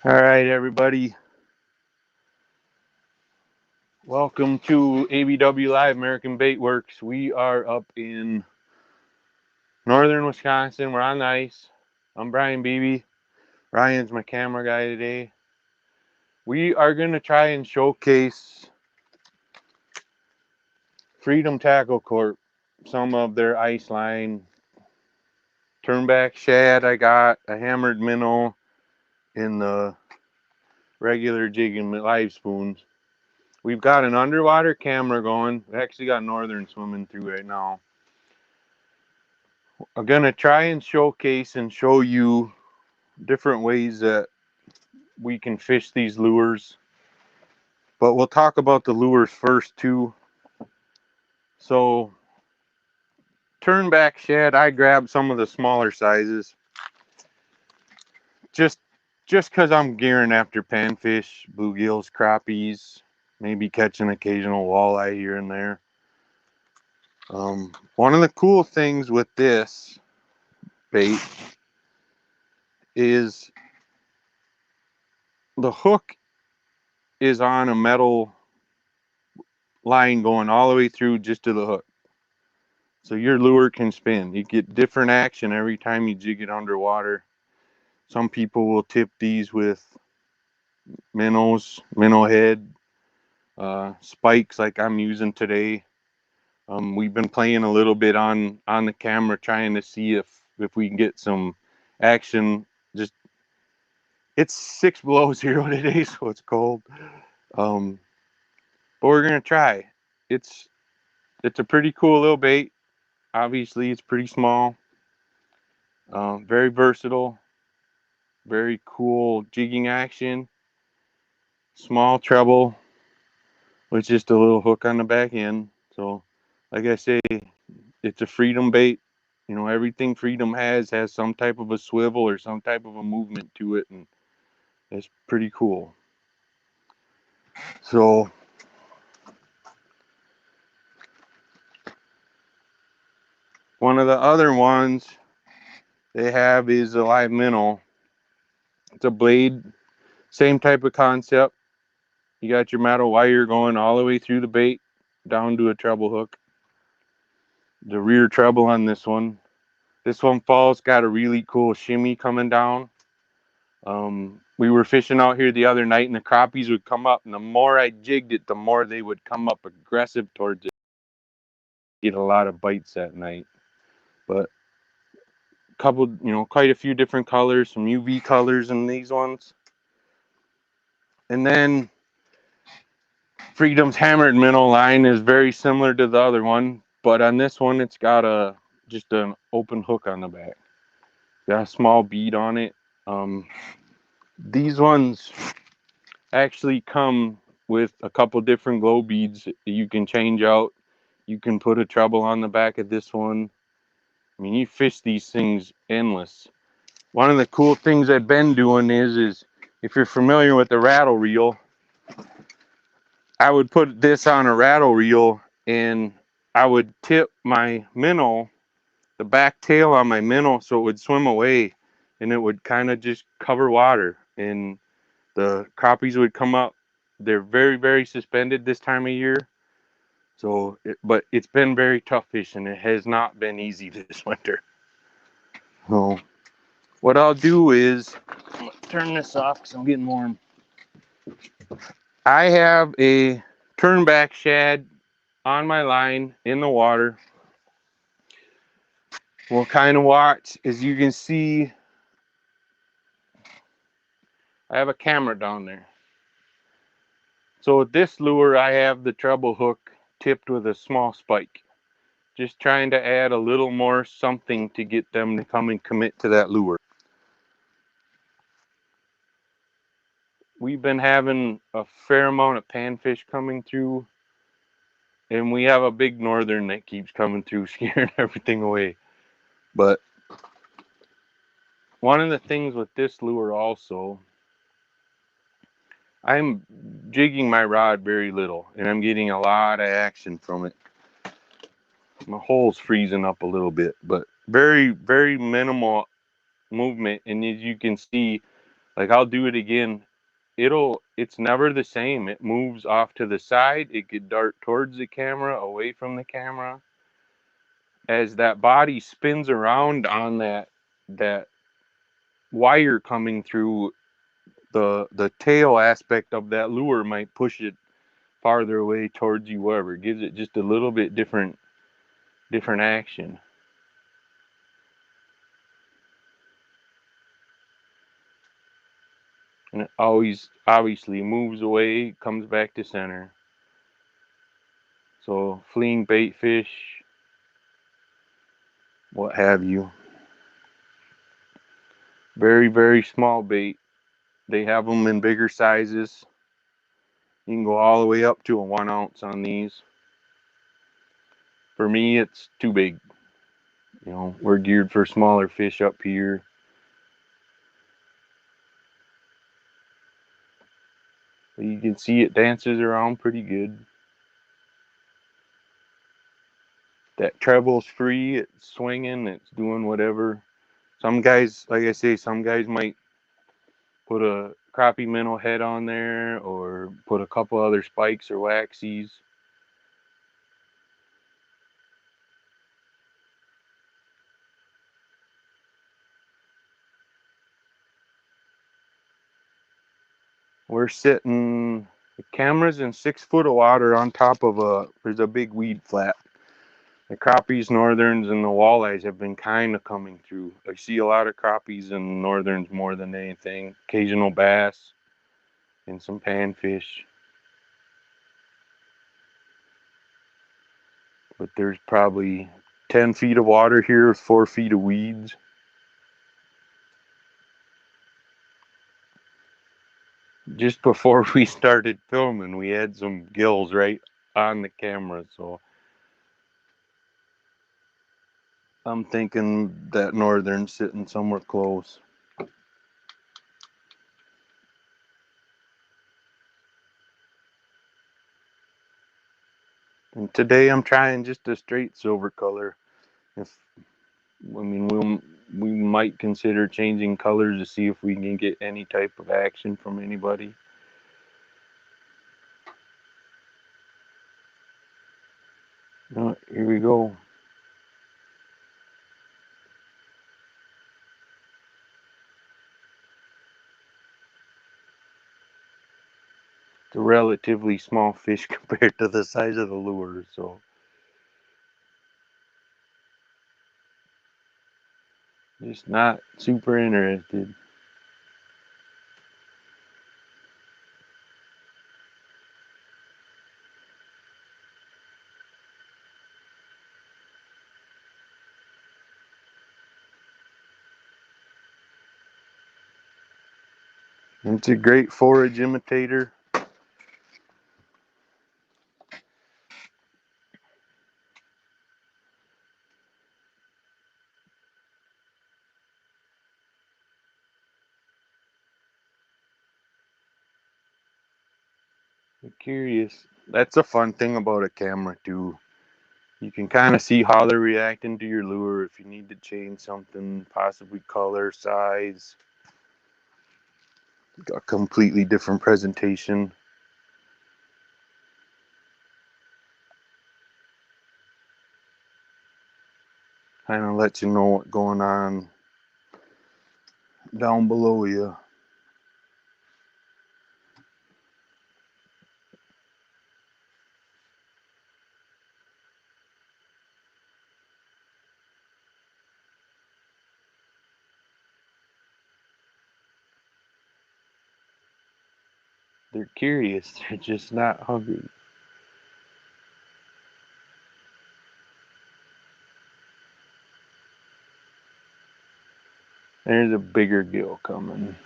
All right, everybody. Welcome to ABW Live, American Bait Works. We are up in northern Wisconsin. We're on the ice. I'm Brian Beebe. Ryan's my camera guy today. We are going to try and showcase Freedom Tackle Corp, some of their ice line. Turnback shad I got, a hammered minnow, in the regular jig and live spoons. We've got an underwater camera going. We actually got northern swimming through right now. I'm going to try and showcase and show you different ways that we can fish these lures. But we'll talk about the lures first too. So, turnback shad, I grabbed some of the smaller sizes. Just because I'm gearing after panfish, bluegills, crappies, maybe catch an occasional walleye here and there. One of the cool things with this bait is the hook is on a metal line going all the way through just to the hook. So your lure can spin. You get different action every time you jig it underwater. Some people will tip these with minnows, minnow head, spikes like I'm using today. We've been playing a little bit on the camera trying to see if we can get some action. Just it's 6 below zero today, so it's cold. But we're gonna try. It's a pretty cool little bait. Obviously, it's pretty small. Very versatile. Very cool jigging action. Small treble with just a little hook on the back end. So, like I say, it's a Freedom bait. You know, everything Freedom has some type of a swivel or some type of a movement to it, and it's pretty cool. So, one of the other ones they have is a live minnow. It's a blade, same type of concept. You got your metal wire going all the way through the bait down to a treble hook. The rear treble on this one. This one falls got a really cool shimmy coming down. We were fishing out here the other night and the crappies would come up, and the more I jigged it, the more they would come up aggressive towards it. Get a lot of bites that night. But quite a few different colors, some UV colors in these ones. And then Freedom's hammered minnow line is very similar to the other one, but on this one it's got just an open hook on the back. Got a small bead on it. These ones actually come with a couple different glow beads that you can change out. You can put a treble on the back of this one. I mean, you fish these things endless. One of the cool things I've been doing is if you're familiar with the rattle reel, I would put this on a rattle reel and I would tip my minnow, the back tail on my minnow, so it would swim away and it would kind of just cover water and the crappies would come up. They're very, very suspended this time of year. So, but it's been very tough fishing. It has not been easy this winter. So, what I'll do is turn this off because I'm getting warm. I have a turnback shad on my line in the water. We'll kind of watch. As you can see, I have a camera down there. So with this lure, I have the treble hook tipped with a small spike. Just trying to add a little more something to get them to come and commit to that lure. We've been having a fair amount of panfish coming through, and we have a big northern that keeps coming through, scaring everything away. But one of the things with this lure also, I'm jigging my rod very little, and I'm getting a lot of action from it. My hole's freezing up a little bit, but very, very minimal movement. And as you can see, Like I'll do it again. It's never the same. It moves off to the side. It could dart towards the camera, away from the camera. As that body spins around on that wire coming through, the tail aspect of that lure might push it farther away towards you, wherever. It gives it just a little bit different action. And it always obviously moves away, comes back to center. So fleeing bait fish, what have you. Very, very small bait. They have them in bigger sizes. You can go all the way up to a 1 ounce on these. For me, it's too big. You know, we're geared for smaller fish up here. But you can see it dances around pretty good. That treble's free. It's swinging. It's doing whatever. Some guys, like I say, some guys might put a crappie minnow head on there or put a couple other spikes or waxies. We're sitting, the camera's in 6 foot of water on top of there's a big weed flat. The crappies, northerns, and the walleyes have been kind of coming through. I see a lot of crappies and northerns more than anything. Occasional bass and some panfish. But there's probably 10 feet of water here with 4 feet of weeds. Just before we started filming, we had some gills right on the camera, so I'm thinking that northern's sitting somewhere close. And today I'm trying just a straight silver color. If I mean we might consider changing colors to see if we can get any type of action from anybody. Oh, here we go. It's a relatively small fish compared to the size of the lure, so just not super interested. It's a great forage imitator. I'm curious. That's a fun thing about a camera too. You can kind of see how they're reacting to your lure. If you need to change something, possibly color, size, a completely different presentation. Kind of let you know what's going on down below you. They're curious. They're just not hungry. There's a bigger gill coming.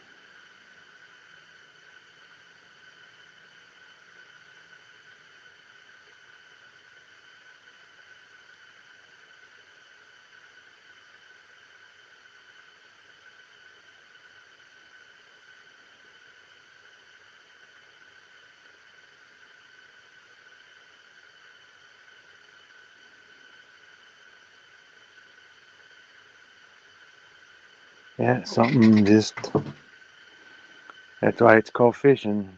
Yeah, something just That's why it's called fishing.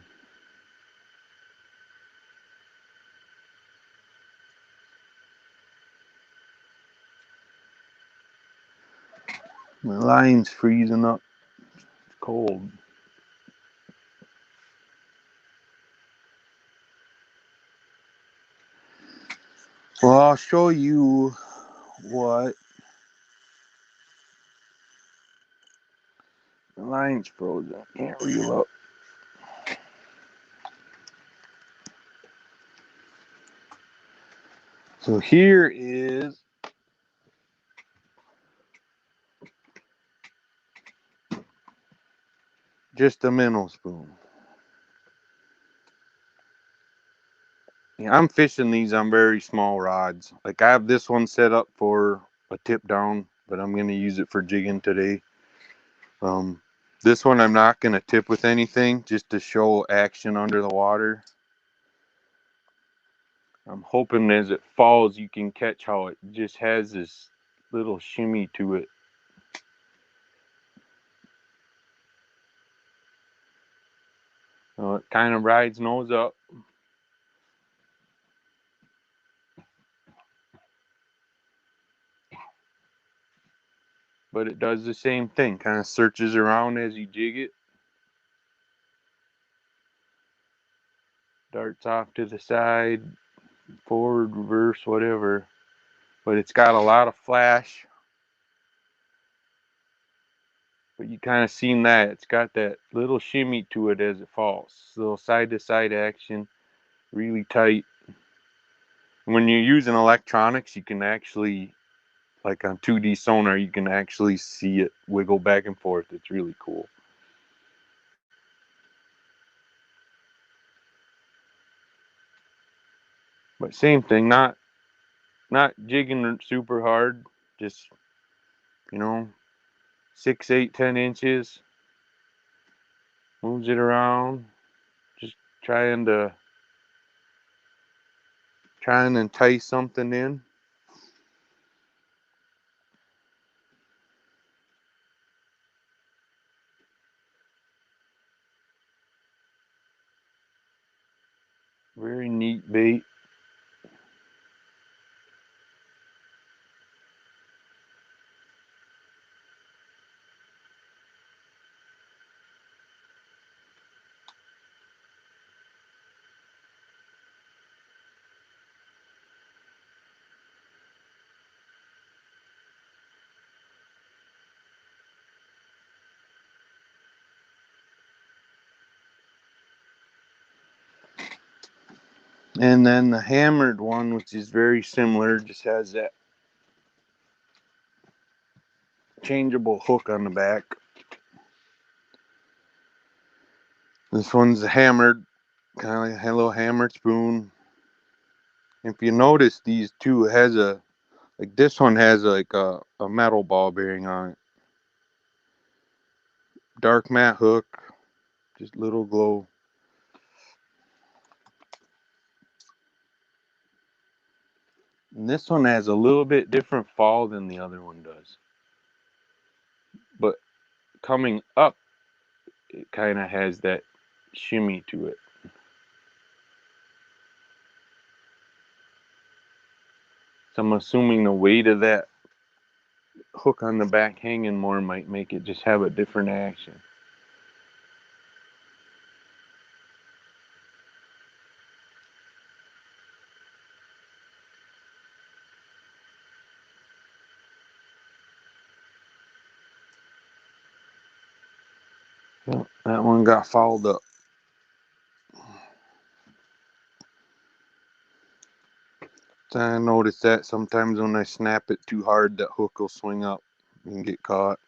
The line's freezing up. It's cold. Well, I'll show you what the line's frozen. Can't reel up. So here is just a minnow spoon. Yeah, I'm fishing these on very small rods. Like I have this one set up for a tip down, but I'm gonna use it for jigging today. Um, this one I'm not gonna tip with anything, just to show action under the water. I'm hoping as it falls, you can catch how it just has this little shimmy to it. It kind of rides nose up, but it does the same thing. Kind of searches around as you jig it. Darts off to the side, forward, reverse, whatever. But it's got a lot of flash. But you kind of seen that. It's got that little shimmy to it as it falls. Little side to side action, really tight. When you're using electronics, you can actually, like on 2D sonar, you can actually see it wiggle back and forth. It's really cool. But same thing, not jigging super hard, just, you know, 6, 8, 10 inches. Moves it around, just trying to entice something in. Very neat bait. And then the hammered one, which is very similar, just has that changeable hook on the back. This one's a hammered, kind of like a little hammered spoon. If you notice, these two has like this one has like a metal ball bearing on it. Dark matte hook, just little glow. And this one has a little bit different fall than the other one does. But coming up, it kind of has that shimmy to it. So I'm assuming the weight of that hook on the back hanging more might make it just have a different action. Well, that one got fouled up. So I noticed that sometimes when I snap it too hard, that hook will swing up and get caught.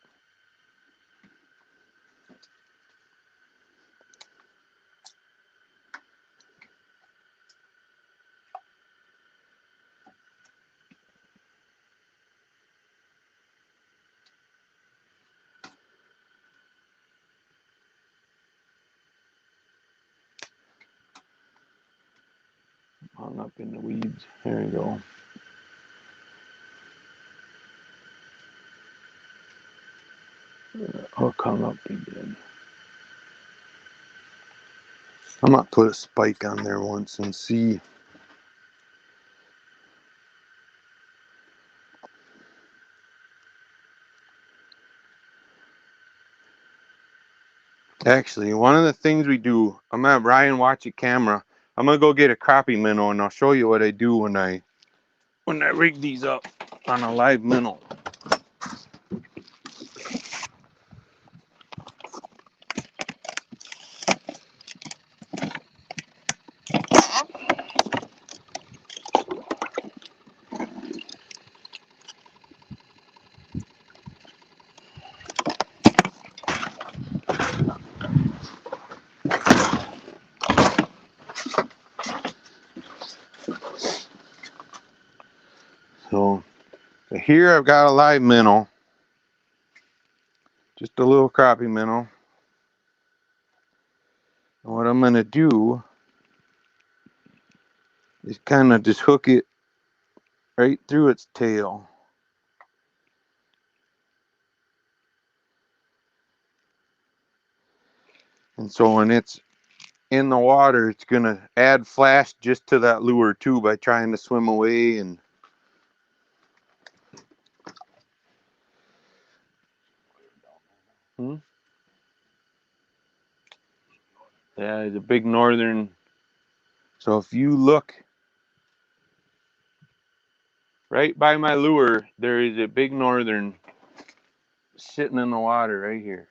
Hung up in the weeds. There you go. Hook hung up again. I might put a spike on there once and see. Actually, one of the things we do, I'm gonna have Ryan watch a camera. I'm gonna go get a crappie minnow and I'll show you what I do when I rig these up on a live minnow. So here I've got a live minnow, just a little crappie minnow. And what I'm gonna do is kind of just hook it right through its tail. And so when it's in the water, it's gonna add flash just to that lure too by trying to swim away. And yeah, the big northern. So if you look right by my lure, there is a big northern sitting in the water right here.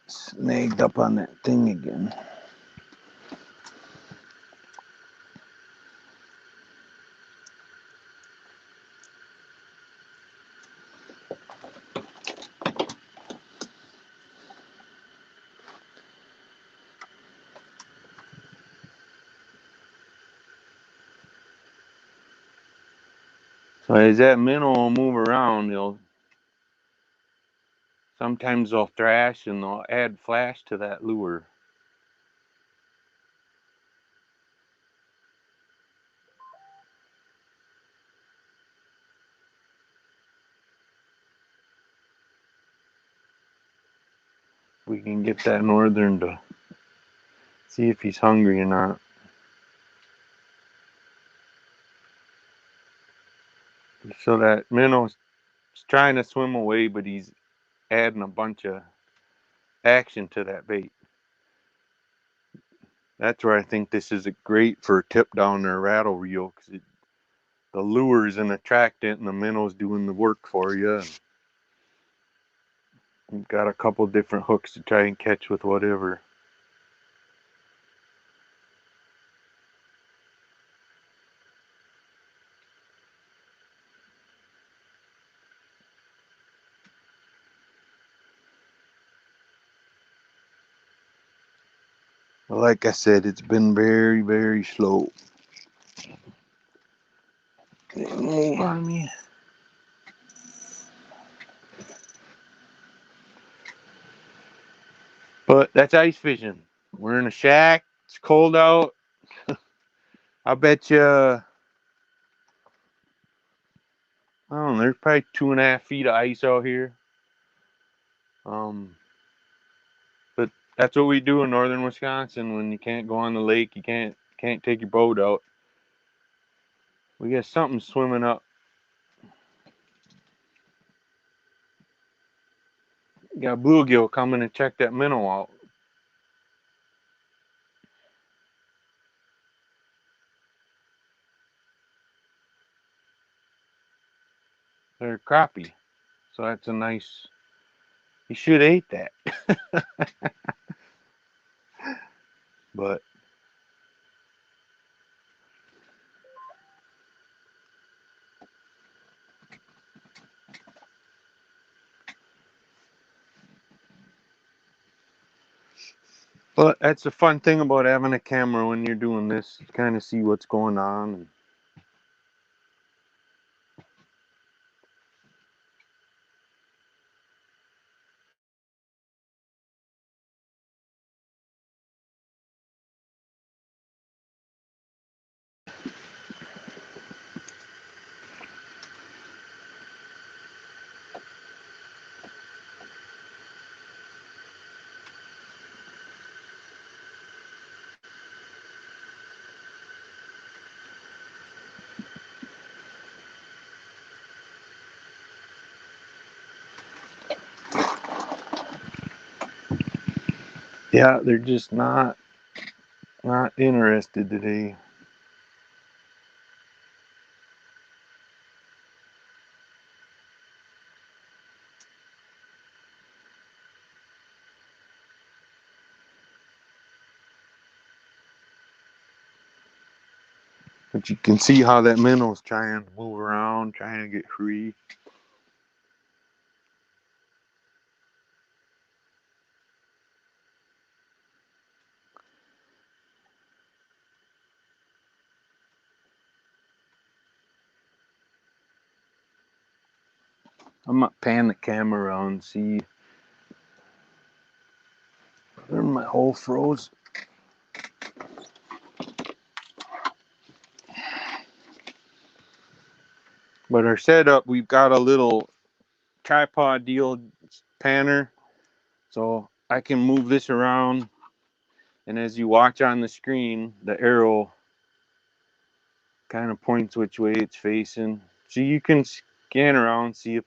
It's snagged up on that thing again. So as that minnow will move around, sometimes they'll thrash and they'll add flash to that lure. We can get that northern to see if he's hungry or not. So that minnow's trying to swim away, but he's adding a bunch of action to that bait. That's where I think this is great for a tip down or rattle reel, because the lure is an attractant and the minnow's doing the work for you. And you've got a couple different hooks to try and catch with whatever. Like I said, it's been very, very slow. Move on me. But that's ice fishing. We're in a shack. It's cold out. I bet you, I don't know, there's probably 2.5 feet of ice out here. But that's what we do in northern Wisconsin when you can't go on the lake. You can't take your boat out. We got something swimming up. You got bluegill coming to check that minnow out. They're crappie. So that's a nice. You should ate that. But that's the fun thing about having a camera when you're doing this. You kind of see what's going on. Yeah, they're just not interested today. But you can see how that minnow's trying to move around, trying to get free. I'm gonna pan the camera around and see. There, my hole froze. But our setup, we've got a little tripod deal panner, so I can move this around, and as you watch on the screen, the arrow kind of points which way it's facing, so you can scan around, see if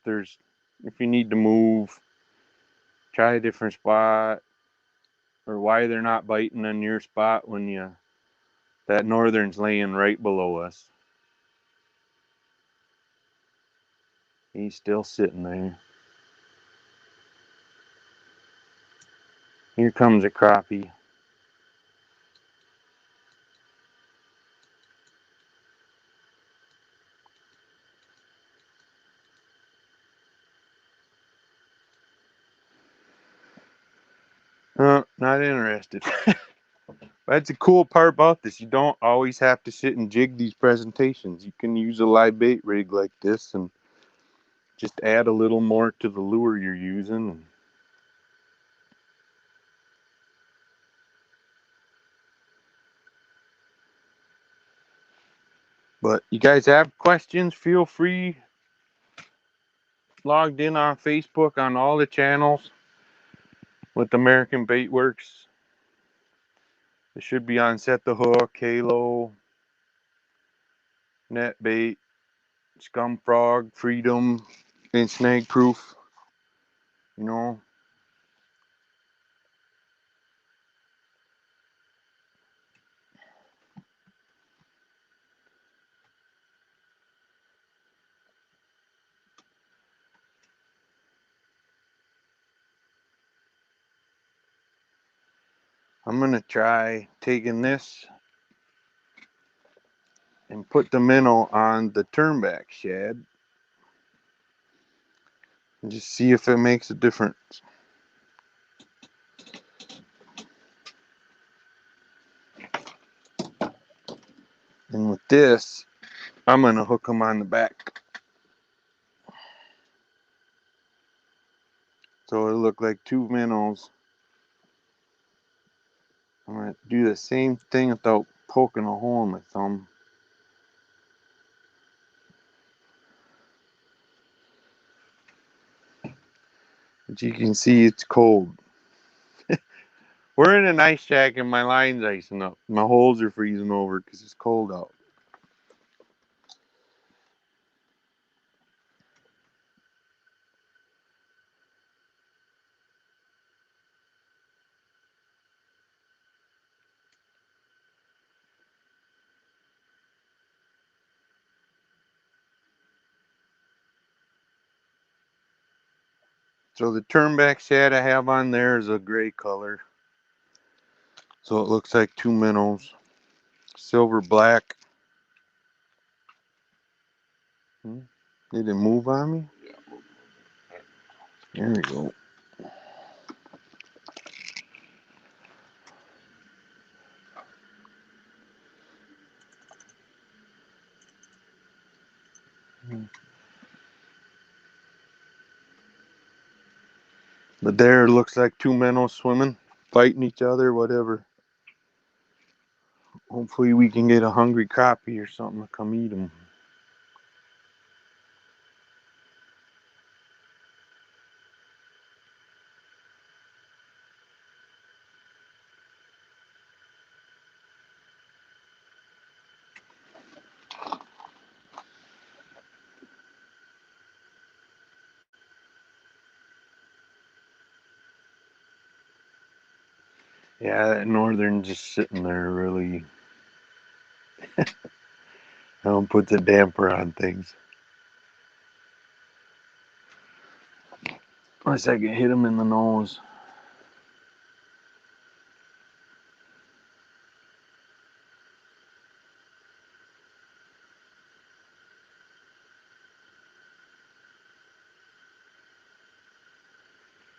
you need to move, try a different spot, or why they're not biting on your spot when that northern's laying right below us. He's still sitting there. Here comes a crappie. Not interested. That's the cool part about this. You don't always have to sit and jig these presentations. You can use a live bait rig like this and just add a little more to the lure you're using. But you guys have questions, feel free. Logged in on Facebook on all the channels with American Bait Works. It should be on Set the Hook, Halo, Net Bait, Scum Frog, Freedom, and Snag Proof. You know, I'm gonna try taking this and put the minnow on the turnback shad and just see if it makes a difference. And with this, I'm gonna hook them on the back, so it'll look like two minnows. I'm gonna do the same thing without poking a hole in my thumb. But you can see it's cold. We're in an ice shack and my line's icing up. My holes are freezing over because it's cold out. So the turnback shad I have on there is a gray color. So it looks like two minnows. Silver black. Did it move on me? There we go. But there it looks like two minnows swimming, fighting each other, whatever. Hopefully we can get a hungry crappie or something to come eat them. Yeah, that northern just sitting there really puts a damper on things. Unless I can hit him in the nose.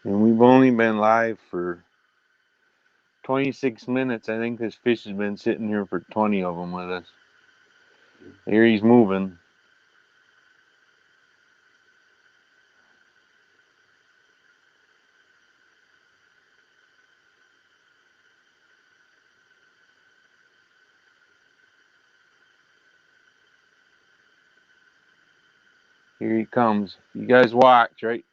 And we've only been live for 26 minutes. I think this fish has been sitting here for 20 of them with us. Here he's moving. Here he comes. You guys watch, right?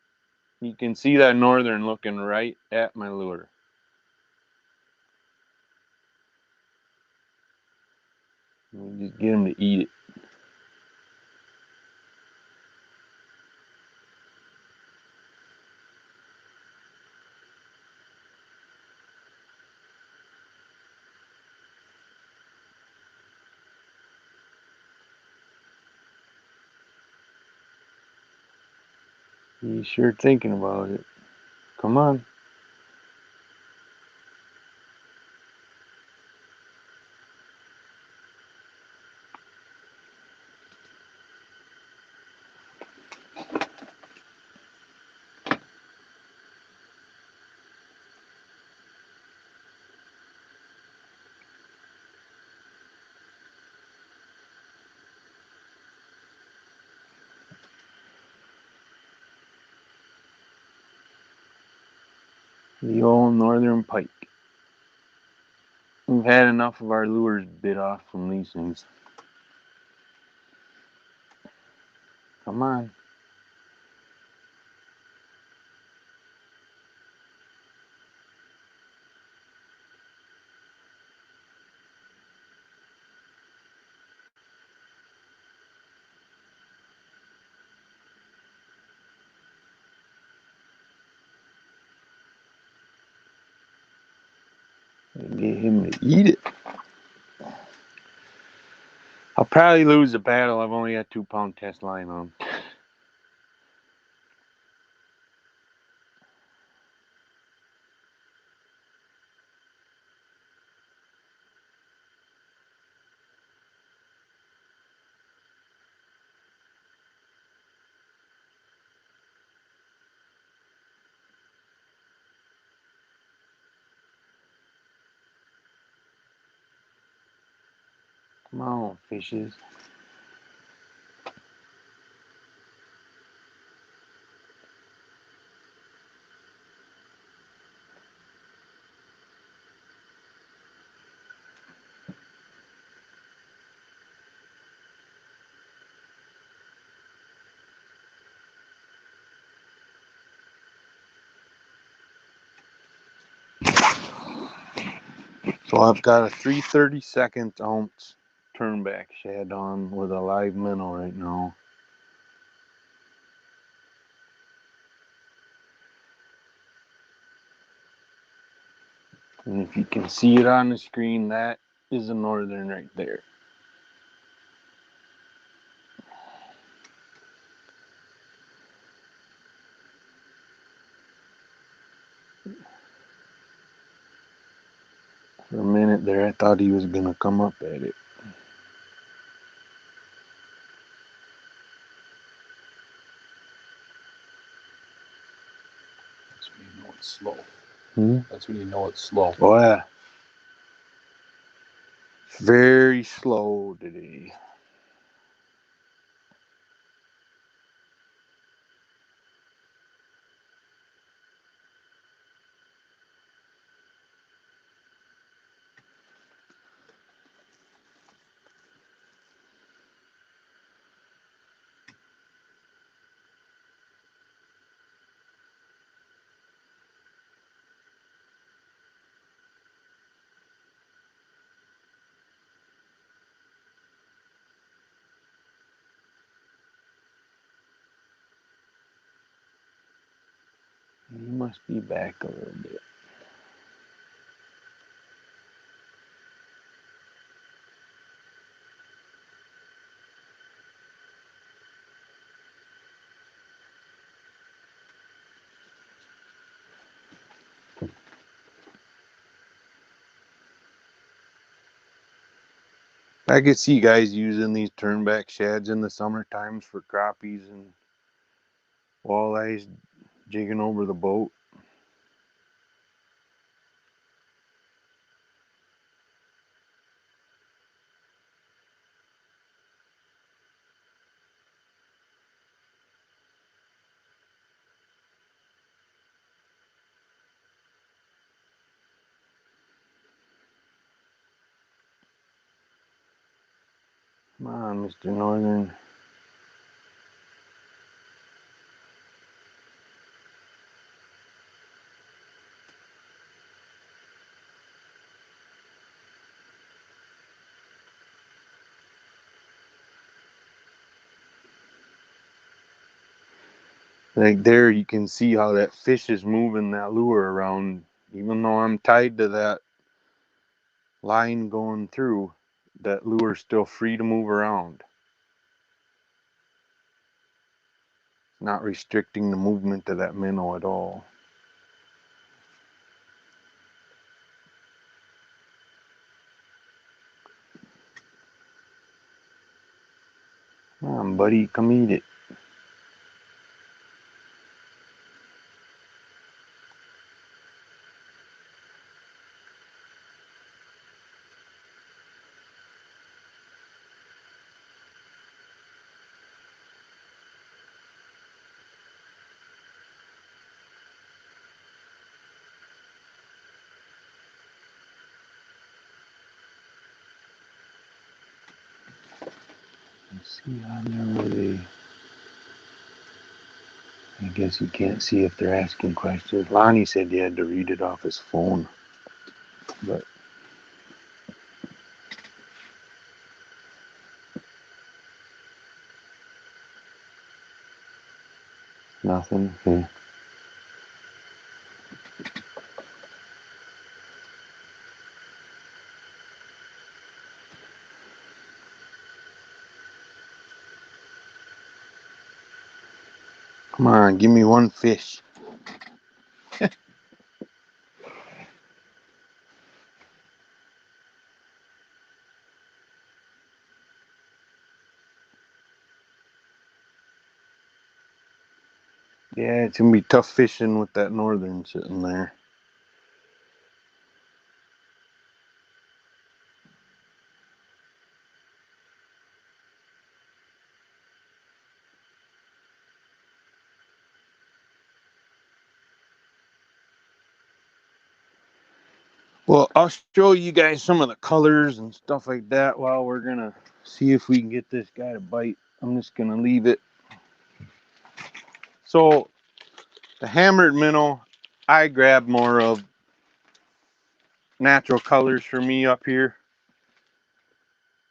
You can see that northern looking right at my lure. We just get him to eat it. He's sure thinking about it. Come on. The old northern pike. We've had enough of our lures bit off from these things. Come on. Get him to eat it. I'll probably lose the battle. I've only got 2-pound test line on. Come on, fishes. So I've got a 3/32 ounce turnback shad on with a live minnow right now. And if you can see it on the screen, that is a northern right there. For a minute there, I thought he was going to come up at it. That's when you know it's slow. Hmm? That's when you know it's slow. Oh, yeah. Very slow today. He must be back a little bit. I could see guys using these turnback shads in the summer times for crappies and walleyes jigging over the boat. Come on, Mr. Northern. Like there, you can see how that fish is moving that lure around. Even though I'm tied to that line going through, that lure's still free to move around. Not restricting the movement of that minnow at all. Come on, buddy, come eat it. Let's see on there where they. I guess you can't see if they're asking questions. Lonnie said he had to read it off his phone, but nothing. Okay. Come on, give me one fish. Yeah, it's gonna be tough fishing with that northern sitting there. Well, I'll show you guys some of the colors and stuff like that while we're gonna see if we can get this guy to bite. I'm just gonna leave it. So the hammered minnow, I grab more of natural colors for me up here.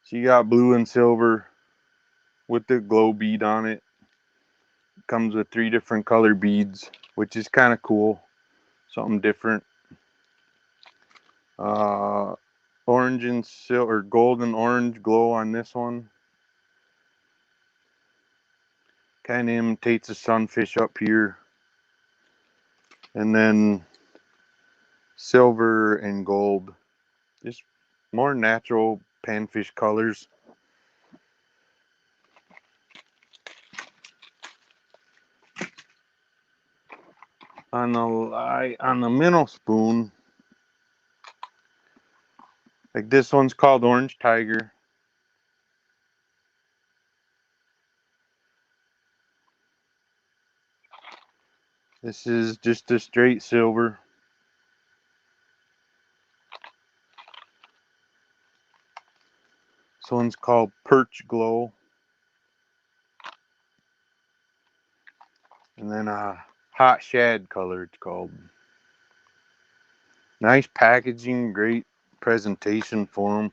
So you got blue and silver with the glow bead on it. Comes with 3 different color beads, which is kind of cool. Something different. Uh, Orange and silver, golden orange glow on this one. Kind of imitates a sunfish up here. And then silver and gold. Just more natural panfish colors. On the minnow spoon, like this one's called Orange Tiger. This is just a straight silver. This one's called Perch Glow. And then a hot shad color it's called. Nice packaging, great presentation for them.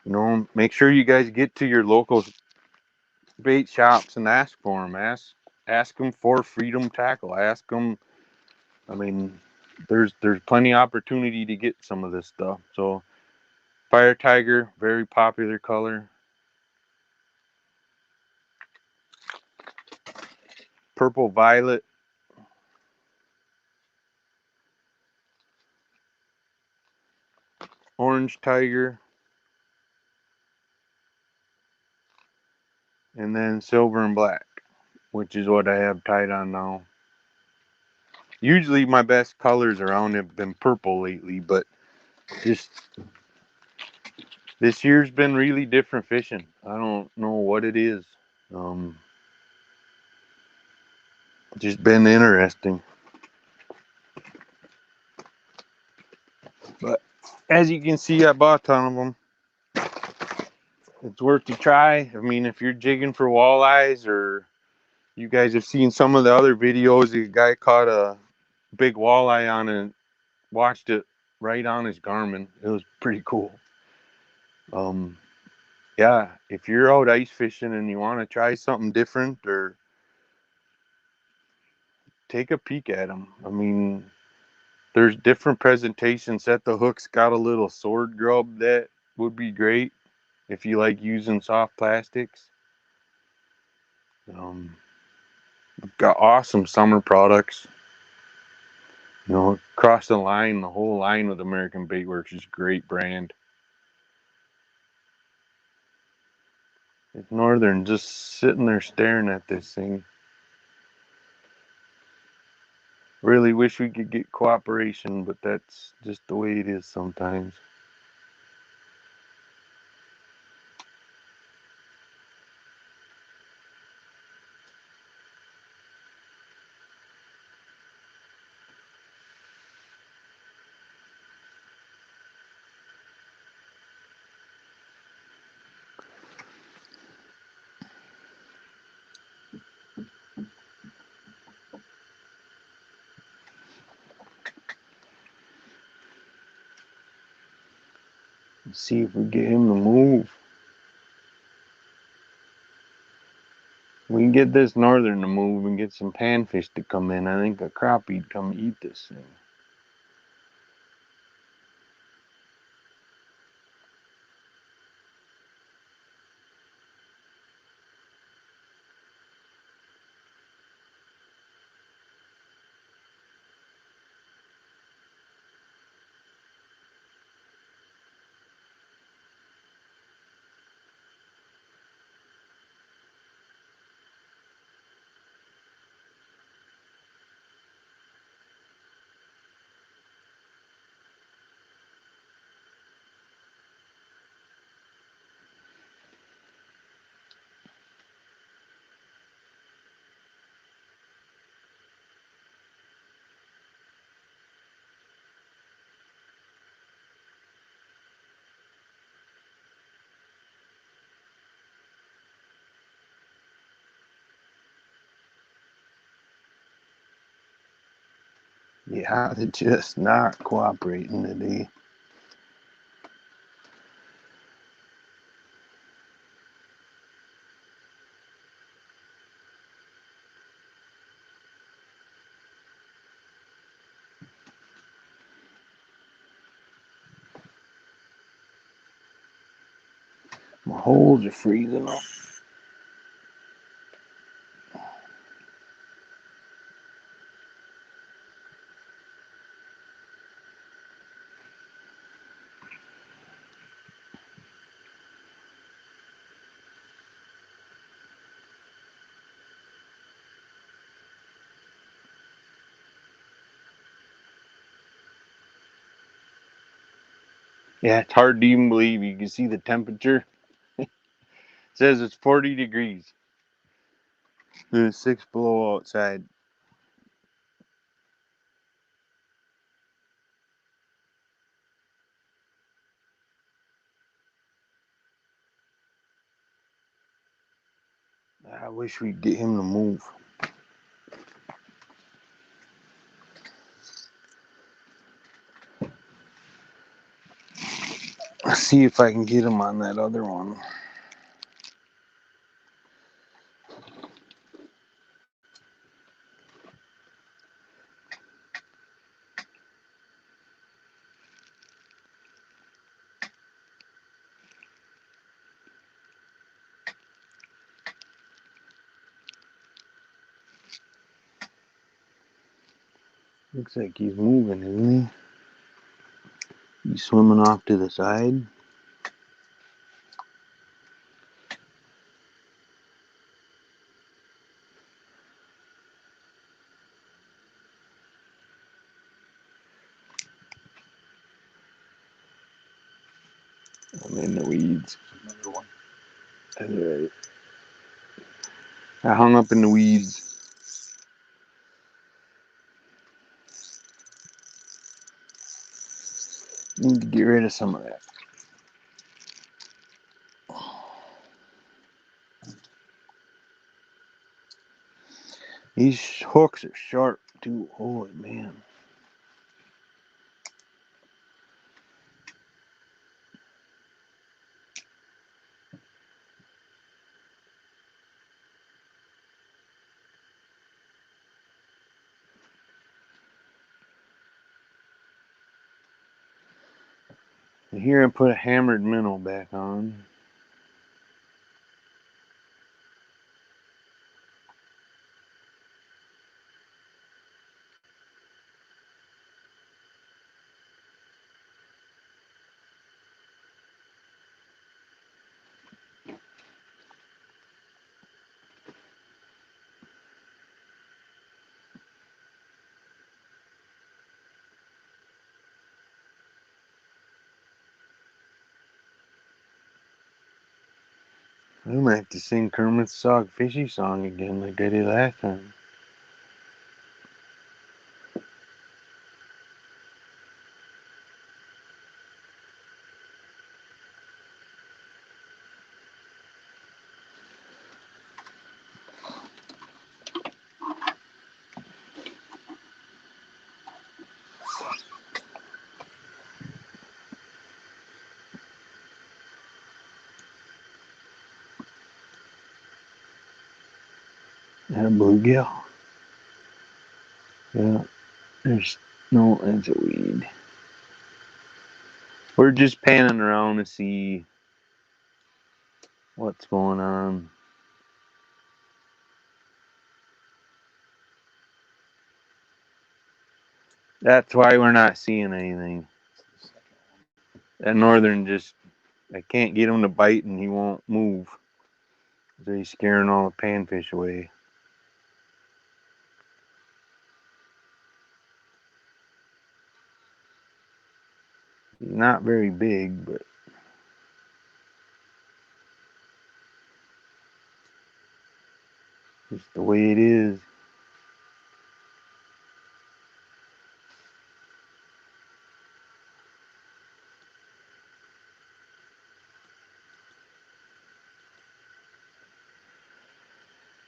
You know, make sure you guys get to your local bait shops and ask for them. Ask them for Freedom Tackle. Ask them. I mean, there's plenty of opportunity to get some of this stuff. So, Fire Tiger, very popular color. Purple Violet. Orange Tiger. and then silver and black, which is what I have tied on now. Usually my best colors around have been purple lately, but just this year's been really different fishing. I don't know what it is. Um, just been interesting. But as you can see, I bought a ton of them. It's worth a try. I mean, if you're jigging for walleyes, or you guys have seen some of the other videos, the guy caught a big walleye on and watched it right on his Garmin. It was pretty cool. Um, yeah, if you're out ice fishing and you want to try something different, or take a peek at them. I mean, there's different presentations. Set the hook's got a little sword grub that would be great if you like using soft plastics. Um, got awesome summer products. You know, across the line, the whole line with American Baitworks is a great brand. It's Northern just sitting there staring at this thing. Really wish we could get cooperation, but that's just the way it is sometimes. Let's see if we get him to move. We can get this Northern to move and get some panfish to come in. I think a crappie'd come eat this thing. Yeah, they're just not cooperating today. My holes are freezing up. Yeah, it's hard to even believe. You can see the temperature. It says it's 40 degrees. And it's 6 below outside. I wish we'd get him to move. Let's see if I can get him on that other one. Looks like he's moving, isn't he? He's swimming off to the side. I'm in the weeds. Another one. That's right. I hung up in the weeds. Need to get rid of some of that. These hooks are sharp too. Holy man. Here I put a hammered minnow back on. I might have to sing Kermit's Sog Fishy song again like I did last time. That a bluegill? Yeah. There's no, that's a weed. We're just panning around to see what's going on. That's why we're not seeing anything. That northern just, I can't get him to bite and he won't move. So he's scaring all the panfish away. He's not very big, but just the way it is.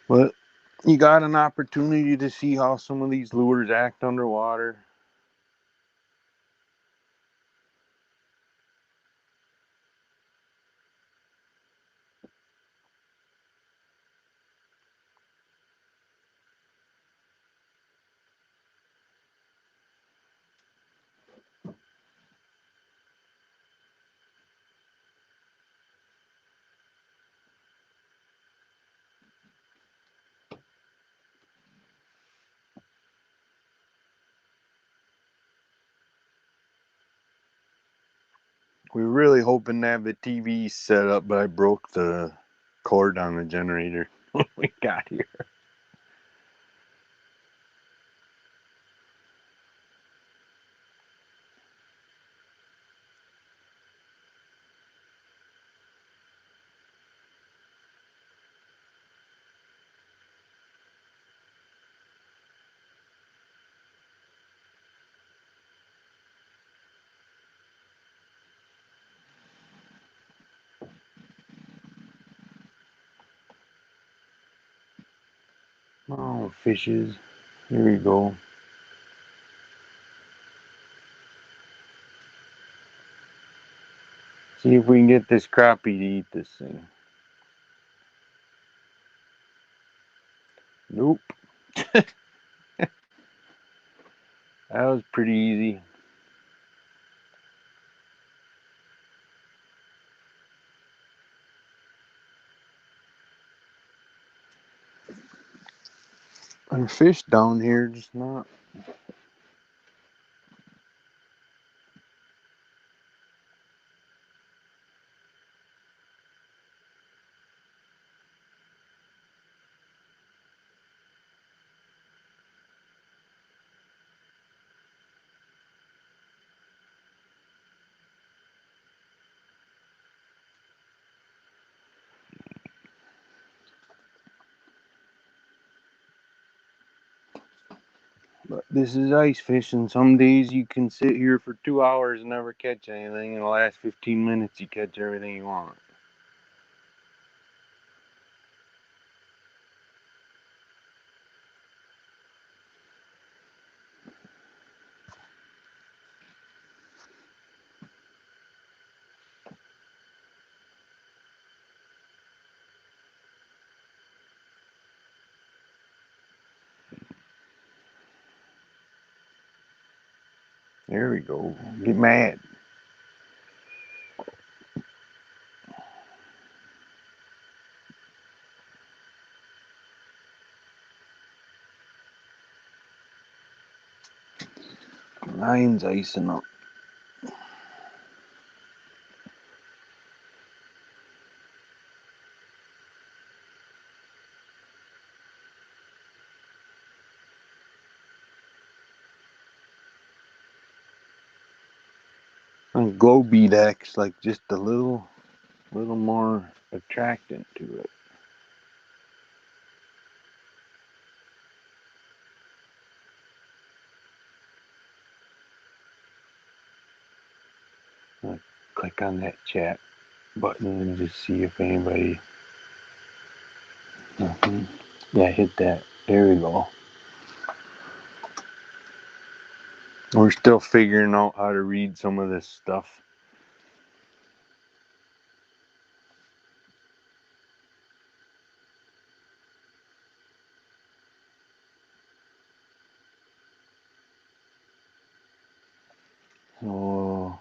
But you got an opportunity to see how some of these lures act underwater. We were really hoping to have the TV set up, but I broke the cord on the generator when we got here. Oh, fishes. Here we go. See if we can get this crappie to eat this thing. Nope. That was pretty easy. There's fish down here, just not. But this is ice fishing. Some days you can sit here for 2 hours and never catch anything. In the last 15 minutes, you catch everything you want. There we go. Get mad. Line's icing up. And glow bead acts like just a little more attractant to it. I'll click on that chat button and just see if anybody. Yeah, hit that. There we go. We're still figuring out how to read some of this stuff. So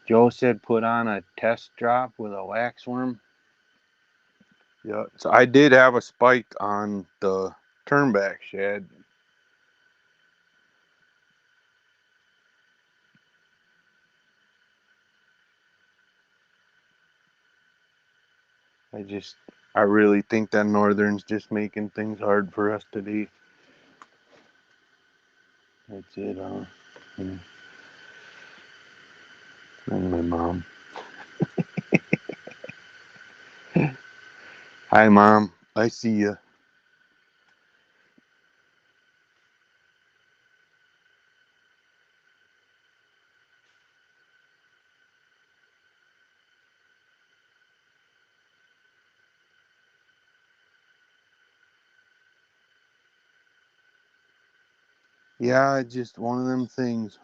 Joe said put on a test drop with a waxworm. Yeah, so I did have a spike on the turnback shad. I really think that Northern's just making things hard for us today. That's it, and my mom. Hi, Mom. I see you. Yeah, it's just one of them things.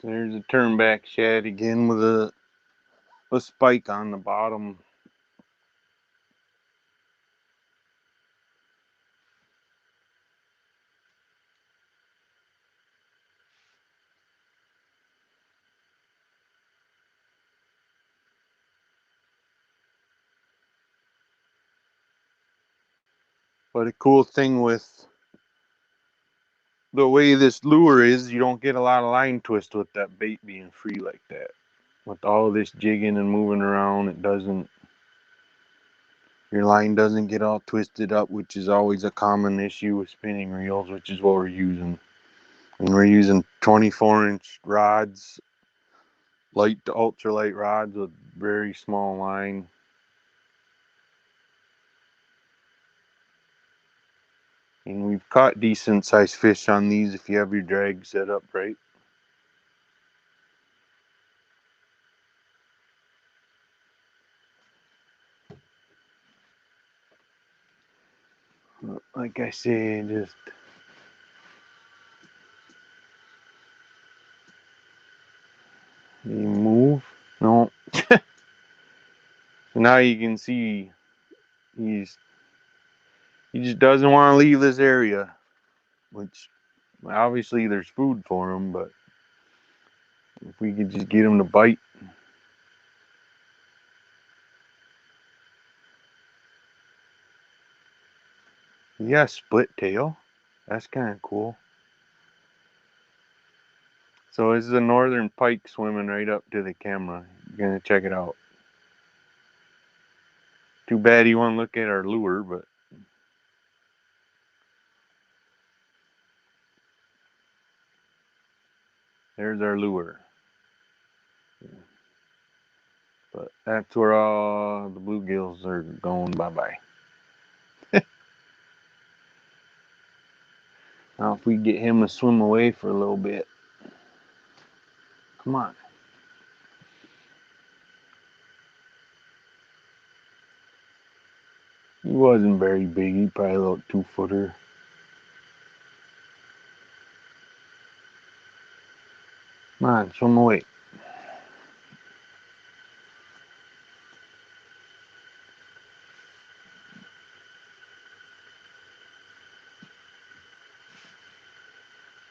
There's a turnback shad again with a spike on the bottom. But a cool thing with the way this lure is, you don't get a lot of line twist with that bait being free like that. With all this jigging and moving around, your line doesn't get all twisted up, which is always a common issue with spinning reels, which is what we're using. And we're using 24-inch rods, light to ultralight rods with very small line. And we've caught decent sized fish on these if you have your drag set up right. Like I say, just you move. No. Now you can see he just doesn't want to leave this area, which obviously there's food for him, but if we could just get him to bite. Yeah, split tail. That's kind of cool. So this is a northern pike swimming right up to the camera. You're gonna check it out. Too bad you want to look at our lure, but there's our lure. But that's where all the bluegills are going bye-bye. Now if we get him to swim away for a little bit. Come on. He wasn't very big. He probably a little 2-footer. Come on, swim away.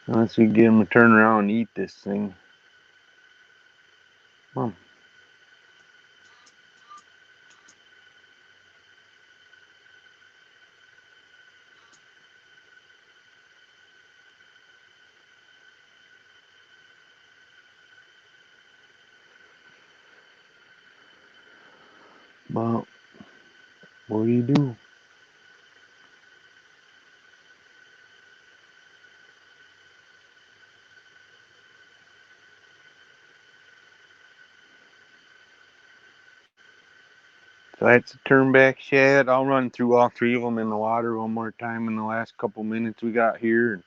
Unless we get him to turn around and eat this thing. Come on. Well, what do you do? So that's a turnback shad. I'll run through all three of them in the water one more time in the last couple minutes we got here.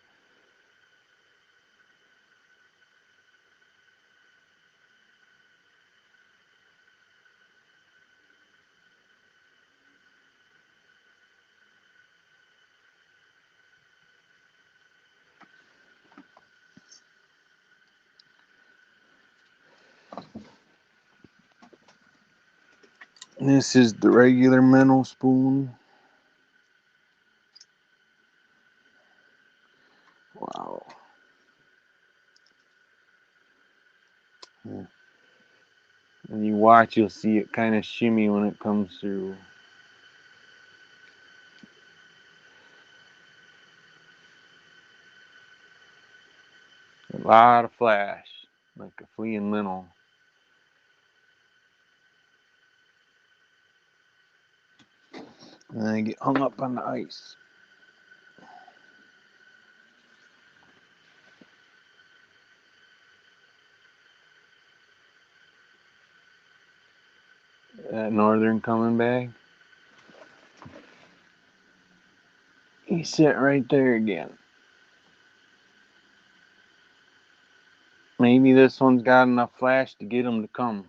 This is the regular minnow spoon. Wow. And you watch, you'll see it kind of shimmy when it comes through. A lot of flash, like a fleeing minnow. And then I get hung up on the ice. That northern coming back. He's sitting right there again. Maybe this one's got enough flash to get him to come.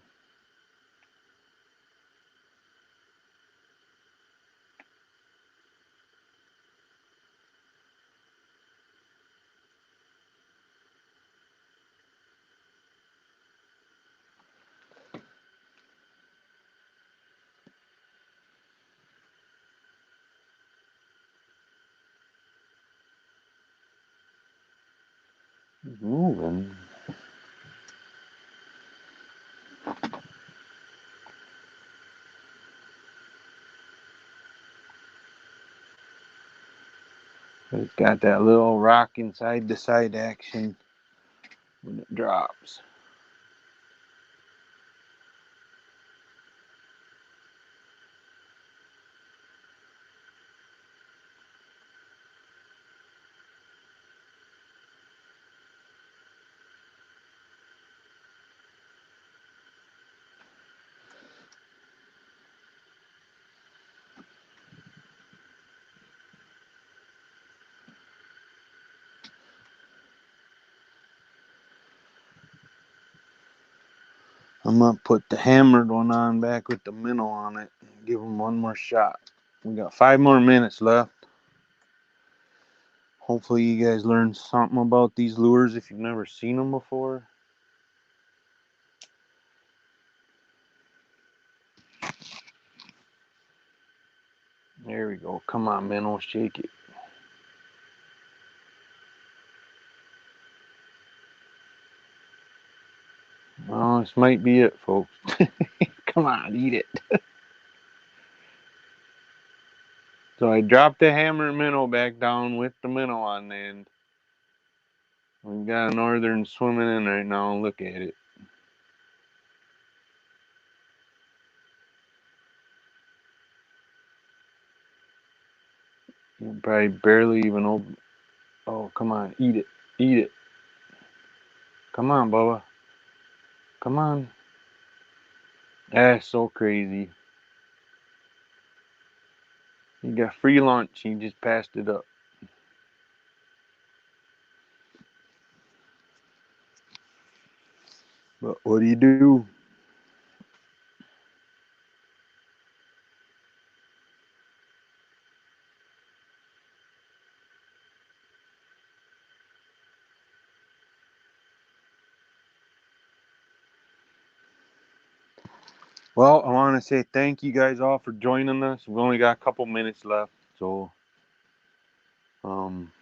He's moving. It's got that little rocking side to side action when it drops. I'm gonna put the hammered one on back with the minnow on it and give him one more shot. We got 5 more minutes left. Hopefully you guys learned something about these lures if you've never seen them before. There we go. Come on, minnow, shake it. Well, this might be it, folks. Come on, eat it. So I dropped the hammer minnow back down with the minnow on the end. We've got a northern swimming in right now. Look at it. You probably barely even open. Oh, come on, eat it, eat it. Come on, Bubba. Come on. That's so crazy. You got free lunch. You just passed it up. But what do you do? Well, I want to say thank you guys all for joining us. We've only got a couple minutes left, so um,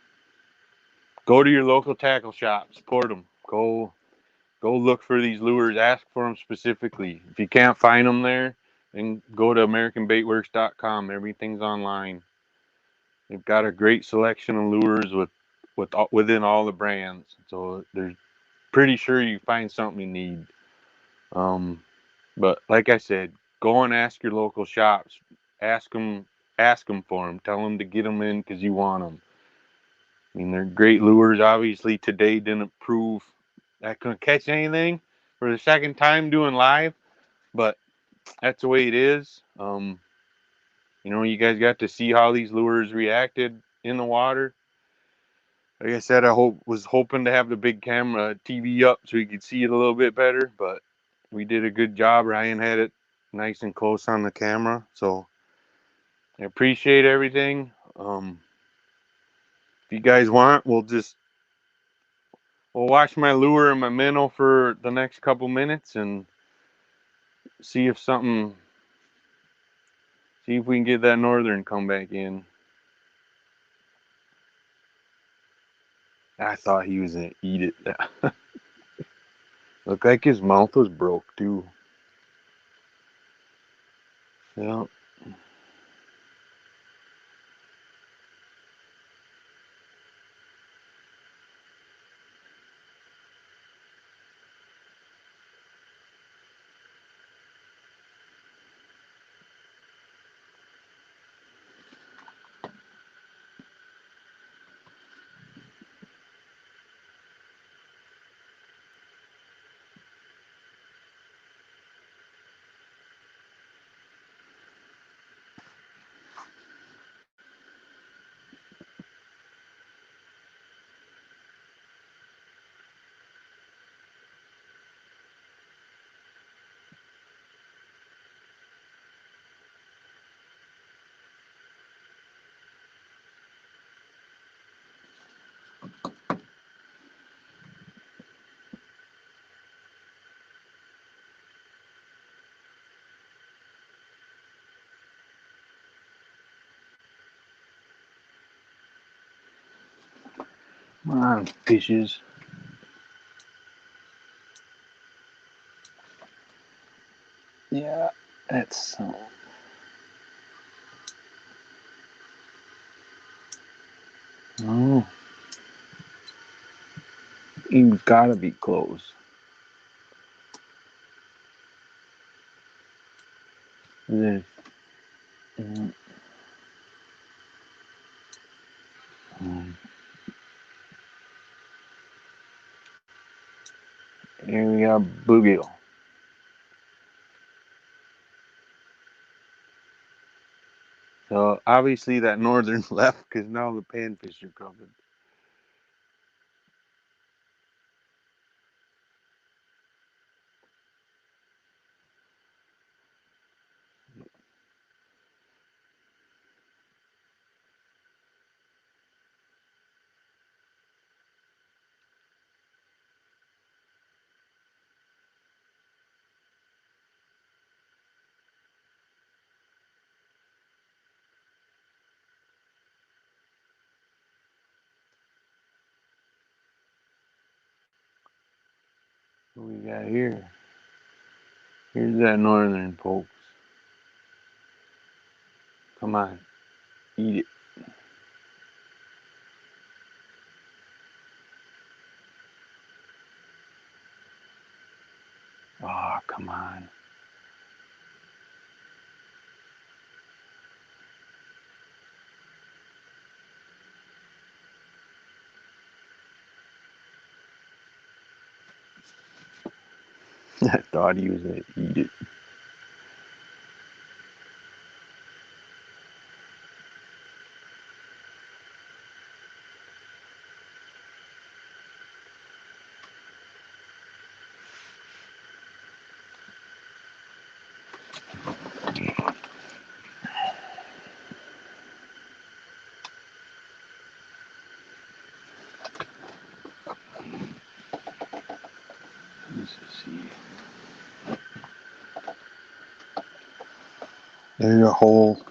go to your local tackle shop, support them. Go look for these lures. Ask for them specifically. If you can't find them there, then go to AmericanBaitWorks.com. Everything's online. They've got a great selection of lures within all the brands. So they're pretty sure you find something you need. Um, but like I said, go and ask your local shops. Ask them, ask them for them. Tell them to get them in because you want them. I mean, they're great lures. Obviously, today didn't prove I couldn't catch anything for the second time doing live, but that's the way it is. You guys got to see how these lures reacted in the water. Like I said, was hoping to have the big camera TV up so you could see it a little bit better, but we did a good job. Ryan had it nice and close on the camera, so I appreciate everything. If you guys want, we'll watch my lure and my minnow for the next couple minutes and see if something, see if we can get that northern come back in. I thought he was gonna eat it. Looked like his mouth was broke too. Yeah. Come on, fishes. Yeah, that's. Oh, he's gotta be close. This. Mm, mm. Here we got bluegill. So obviously that northern left because now the panfish are coming. What we got here? Here's that northern, folks. Come on, eat it. Oh, come on. I thought he was going to eat it. Let's see. There's a hole.